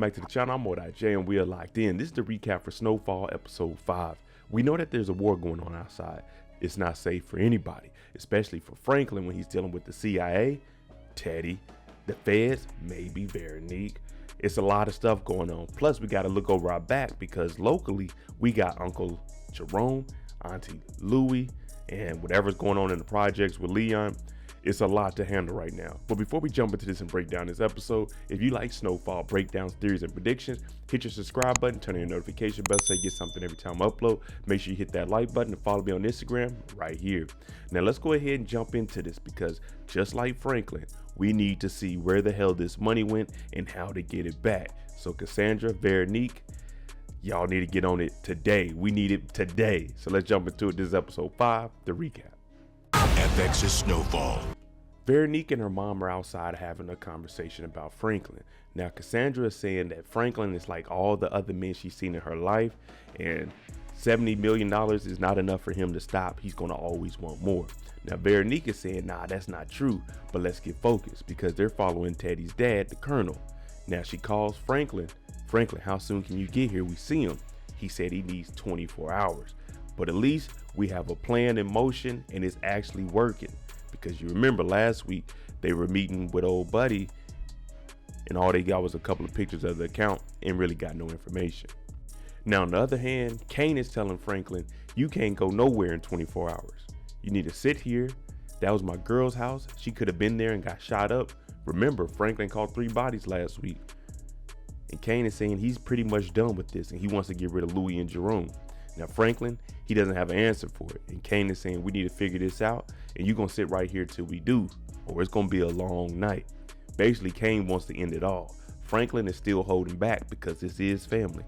back to the channel. I'm J and we are locked in. This is the recap for Snowfall episode 5. We know that there's a war going on outside. It's not safe for anybody, especially for Franklin when he's dealing with the CIA, Teddy, the feds, maybe Veronique. It's a lot of stuff going on. Plus, we got to look over our back because locally we got Uncle Jerome, Auntie Louie, and whatever's going on in the projects with Leon. It's a lot to handle right now. But before we jump into this and break down this episode, if you like Snowfall breakdowns, theories, and predictions, hit your subscribe button, turn on your notification bell so you get something every time I upload. Make sure you hit that like button and follow me on Instagram right here. Now let's go ahead and jump into this because just like Franklin, we need to see where the hell this money went and how to get it back. So Cassandra, Veronique, y'all need to get on it today. We need it today. So let's jump into it. This is episode 5, the recap. FX's Snowfall. Veronique and her mom are outside having a conversation about Franklin. Now Cassandra is saying that Franklin is like all the other men she's seen in her life and $70 million is not enough for him to stop. He's going to always want more. Now Veronique is saying, nah, that's not true, but let's get focused because they're following Teddy's dad, the colonel. Now she calls Franklin, how soon can you get here? We see him. He said he needs 24 hours. But at least we have a plan in motion and it's actually working. Because you remember last week they were meeting with old buddy and all they got was a couple of pictures of the account and really got no information. Now on the other hand, Kane is telling Franklin, you can't go nowhere in 24 hours. You need to sit here. That was my girl's house. She could have been there and got shot up. Remember, Franklin caught 3 bodies last week. And Kane is saying he's pretty much done with this and he wants to get rid of Louie and Jerome. Now Franklin, he doesn't have an answer for it. And Kane is saying we need to figure this out and you're going to sit right here till we do or it's going to be a long night. Basically, Kane wants to end it all. Franklin is still holding back because this is family.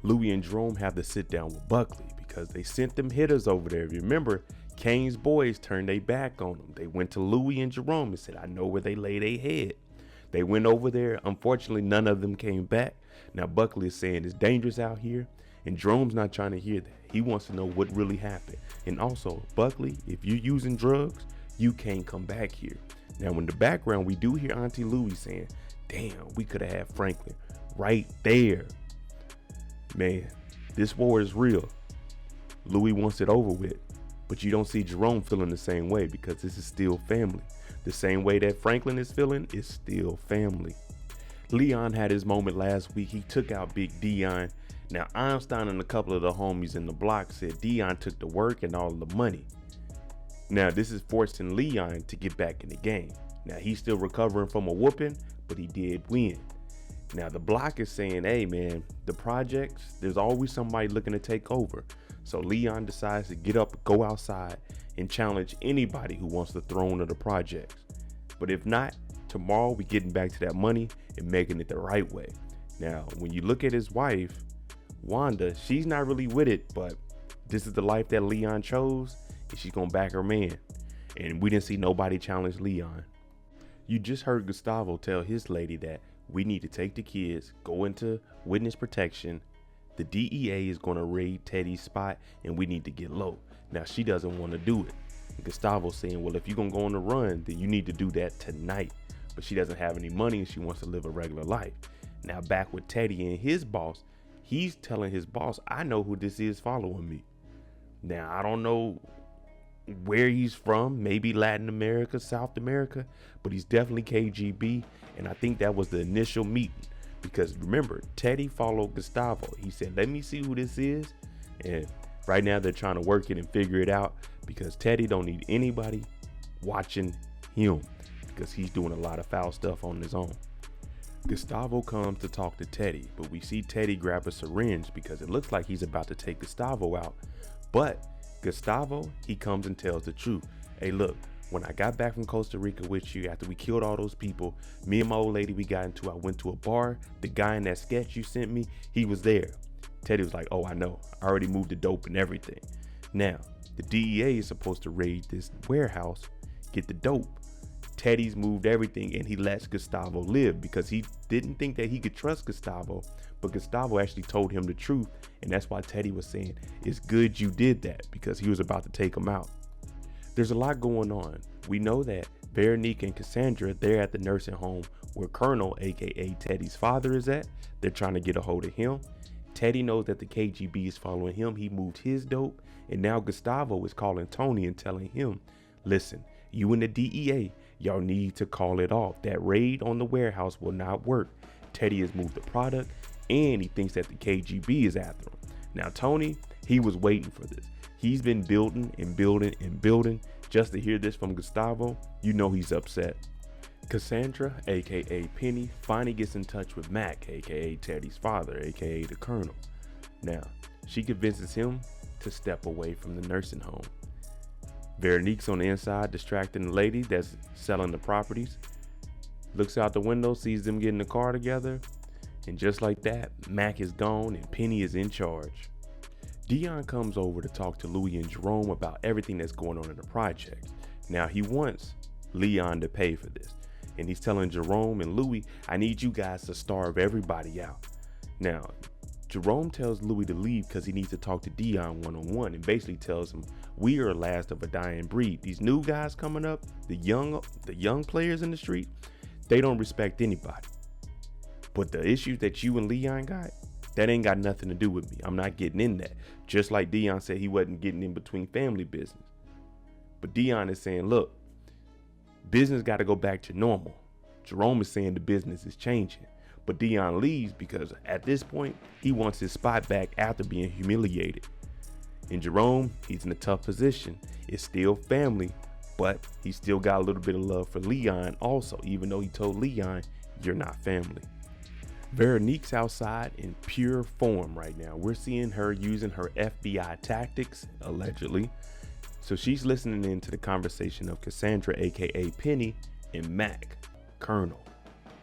Louie and Jerome have to sit down with Buckley because they sent them hitters over there. If you remember, Kane's boys turned their back on them. They went to Louie and Jerome and said, I know where they lay their head. They went over there. Unfortunately, none of them came back. Now Buckley is saying it's dangerous out here. And Jerome's not trying to hear that. He wants to know what really happened. And also, Buckley, if you're using drugs, you can't come back here. Now, in the background, we do hear Auntie Louie saying, damn, we could have had Franklin right there. Man, this war is real. Louie wants it over with. But you don't see Jerome feeling the same way because this is still family. The same way that Franklin is feeling is still family. Leon had his moment last week. He took out Big Dion. Now, Einstein and a couple of the homies in the block said Dion took the work and all the money. Now, this is forcing Leon to get back in the game. Now, he's still recovering from a whooping, but he did win. Now, the block is saying, hey, man, the projects, there's always somebody looking to take over. So Leon decides to get up, go outside, and challenge anybody who wants the throne of the projects. But if not, tomorrow we're getting back to that money and making it the right way. Now, when you look at his wife, Wanda, she's not really with it, but this is the life that Leon chose and she's gonna back her man. And we didn't see nobody challenge Leon. You just heard Gustavo tell his lady that we need to take the kids, go into witness protection. The DEA is gonna raid Teddy's spot and we need to get low. Now she doesn't want to do it. And Gustavo's saying, well, if you're gonna go on the run, then you need to do that tonight. But she doesn't have any money and she wants to live a regular life. Now back with Teddy and his boss, he's telling his boss, I know who this is following me. Now, I don't know where he's from, maybe Latin America, South America, but he's definitely KGB. And I think that was the initial meeting because remember, Teddy followed Gustavo. He said, let me see who this is. And right now they're trying to work it and figure it out because Teddy don't need anybody watching him because he's doing a lot of foul stuff on his own. Gustavo comes to talk to Teddy, but we see Teddy grab a syringe because it looks like he's about to take Gustavo out. But Gustavo, he comes and tells the truth. Hey, look, when I got back from Costa Rica with you, after we killed all those people, me and my old lady, I went to a bar. The guy in that sketch you sent me, he was there. Teddy was like, oh, I know. I already moved the dope and everything. Now, the DEA is supposed to raid this warehouse, get the dope. Teddy's moved everything and he lets Gustavo live because he didn't think that he could trust Gustavo, but Gustavo actually told him the truth. And that's why Teddy was saying, it's good you did that because he was about to take him out. There's a lot going on. We know that Veronique and Cassandra, they're at the nursing home where Colonel, aka Teddy's father, is at. They're trying to get a hold of him. Teddy knows that the KGB is following him. He moved his dope, and now Gustavo is calling Tony and telling him, listen, you and the DEA, y'all need to call it off. That raid on the warehouse will not work. Teddy has moved the product, and he thinks that the KGB is after him. Now Tony, he was waiting for this. He's been building and building and building. Just to hear this from Gustavo, you know he's upset. Cassandra, aka Penny, finally gets in touch with Mac, aka Teddy's father, aka the Colonel. Now, she convinces him to step away from the nursing home. Veronique's on the inside distracting the lady that's selling the properties. Looks out the window, sees them get in the car together, and just like that, Mac is gone and Penny is in charge. Dion comes over to talk to Louie and Jerome about everything that's going on in the project. Now he wants Leon to pay for this, and he's telling Jerome and Louie, I need you guys to starve everybody out. Now, Jerome tells Louie to leave because he needs to talk to Dion one-on-one, and basically tells him, we are last of a dying breed. These new guys coming up, the young players in the street, they don't respect anybody. But the issues that you and Leon got, that ain't got nothing to do with me. I'm not getting in that. Just like Dion said he wasn't getting in between family business. But Dion is saying, look, business got to go back to normal. Jerome is saying the business is changing. But Dion leaves because at this point, he wants his spot back after being humiliated. And Jerome, he's in a tough position. It's still family, but he still got a little bit of love for Leon also, even though he told Leon, you're not family. Veronique's outside in pure form right now. We're seeing her using her FBI tactics, allegedly. So she's listening in to the conversation of Cassandra, aka Penny, and Mac, Colonel,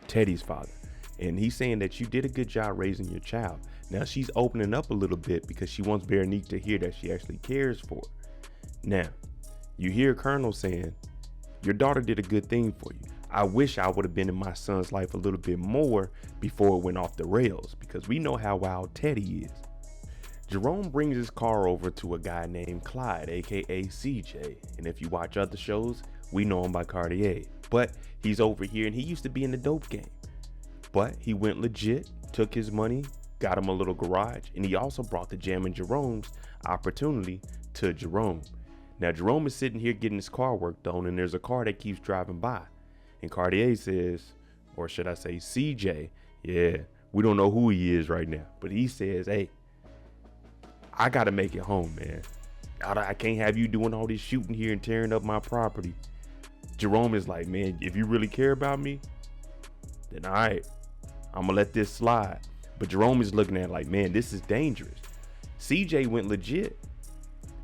Teddy's father. And he's saying that you did a good job raising your child. Now she's opening up a little bit because she wants Veronique to hear that she actually cares for her. Now, you hear Colonel saying, your daughter did a good thing for you. I wish I would have been in my son's life a little bit more before it went off the rails, because we know how wild Teddy is. Jerome brings his car over to a guy named Clyde, aka CJ. And if you watch other shows, we know him by Cartier. But he's over here and he used to be in the dope game. But he went legit, took his money, got him a little garage, and he also brought the Jam and Jerome's opportunity to Jerome. Now Jerome is sitting here getting his car worked on, and there's a car that keeps driving by. And Cartier says, or should I say CJ, yeah, we don't know who he is right now, but he says, hey, I gotta make it home, man. I can't have you doing all this shooting here and tearing up my property. Jerome is like, man, if you really care about me, then all right, I'm gonna let this slide. But Jerome is looking at it like, man, this is dangerous. CJ went legit.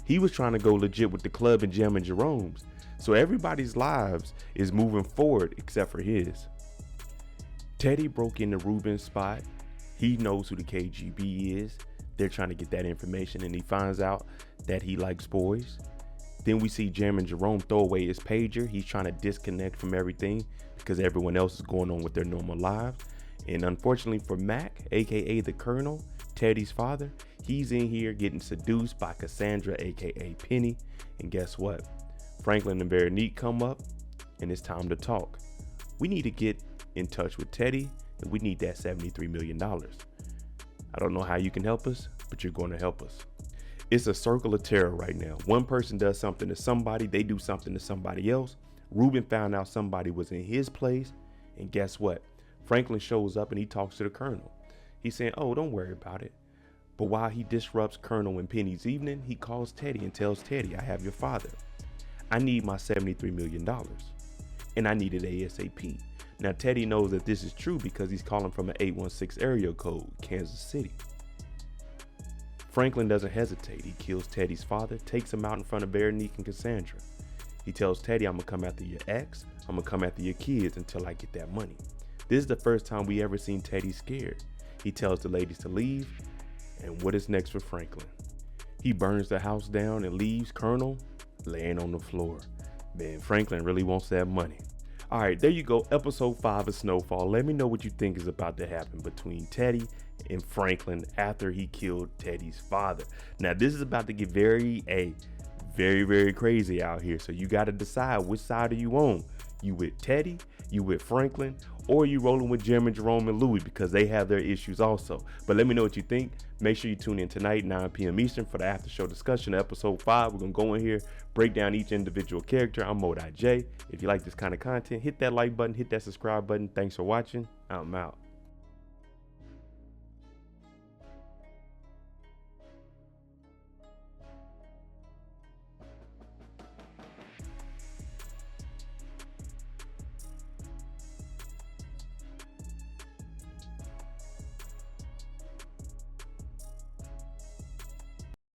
He was trying to go legit with the club and Jam and Jerome's. So everybody's lives is moving forward except for his. Teddy broke into Ruben's spot. He knows who the KGB is. They're trying to get that information, and he finds out that he likes boys. Then we see Jam and Jerome throw away his pager. He's trying to disconnect from everything because everyone else is going on with their normal lives. And unfortunately for Mac, aka the Colonel, Teddy's father, he's in here getting seduced by Cassandra, aka Penny. And guess what? Franklin and Veronique come up, and it's time to talk. We need to get in touch with Teddy, and we need that $73 million. I don't know how you can help us, but you're going to help us. It's a circle of terror right now. One person does something to somebody, they do something to somebody else. Ruben found out somebody was in his place, and guess what? Franklin shows up and he talks to the Colonel. He's saying, oh, don't worry about it. But while he disrupts Colonel and Penny's evening, he calls Teddy and tells Teddy, I have your father. I need my $73 million, and I need it ASAP. Now, Teddy knows that this is true because he's calling from an 816 area code, Kansas City. Franklin doesn't hesitate. He kills Teddy's father, takes him out in front of Veronique and Cassandra. He tells Teddy, I'm going to come after your ex, I'm going to come after your kids until I get that money. This is the first time we ever seen Teddy scared. He tells the ladies to leave, and what is next for Franklin? He burns the house down and leaves Colonel laying on the floor. Man, Franklin really wants that money. All right, there you go. Episode 5 of Snowfall. Let me know what you think is about to happen between Teddy and Franklin after he killed Teddy's father. Now, this is about to get very crazy out here. So you got to decide which side are you on. You with Teddy? You with Franklin, or you rolling with Jerome and Louie because they have their issues also. But let me know what you think. Make sure you tune in tonight, 9 p.m. Eastern, for the after show discussion of episode 5. We're going to go in here, break down each individual character. I'm Mo.J. If you like this kind of content, hit that like button, hit that subscribe button. Thanks for watching. I'm out.